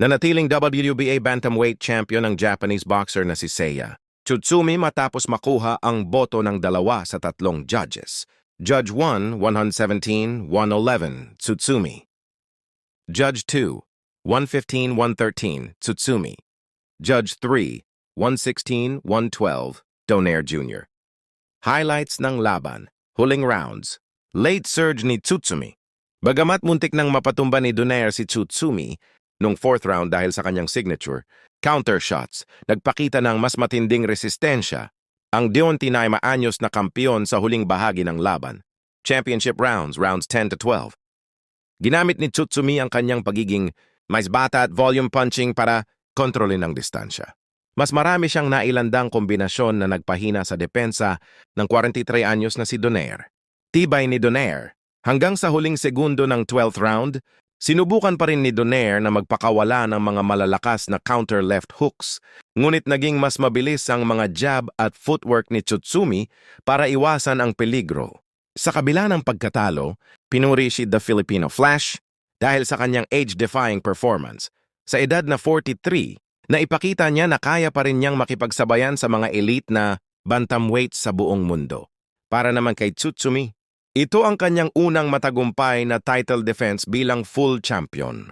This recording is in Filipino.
Nanatiling WBA bantamweight champion ang Japanese boxer na si Seiya Tsutsumi matapos makuha ang boto ng 2 sa 3 judges. Judge 1, 117-111, Tsutsumi. Judge 2, 115-113, Tsutsumi. Judge 3, 116-112, Donaire Jr. Highlights ng laban, huling rounds, late surge ni Tsutsumi. Bagamat muntik nang mapatumba ni Donaire si Tsutsumi nung 4th round dahil sa kanyang signature, counter shots, nagpakita ng mas matinding resistensya ang 29 anyos na kampiyon sa huling bahagi ng laban. Championship rounds, rounds 10 to 12. Ginamit ni Tsutsumi ang kanyang pagiging mais bata at volume punching para kontrolin ang distansya. Mas marami siyang nailandang kombinasyon na nagpahina sa depensa ng 43 anyos na si Donaire. Tibay ni Donaire. Hanggang sa huling segundo ng 12th round, sinubukan pa rin ni Donaire na magpakawala ng mga malalakas na counter left hooks, ngunit naging mas mabilis ang mga jab at footwork ni Tsutsumi para iwasan ang peligro. Sa kabila ng pagkatalo, pinuri si The Filipino Flash dahil sa kanyang age-defying performance. Sa edad na 43, naipakita niya na kaya pa rin niyang makipagsabayan sa mga elite na bantamweight sa buong mundo. Para naman kay Tsutsumi, ito ang kanyang unang matagumpay na title defense bilang full champion.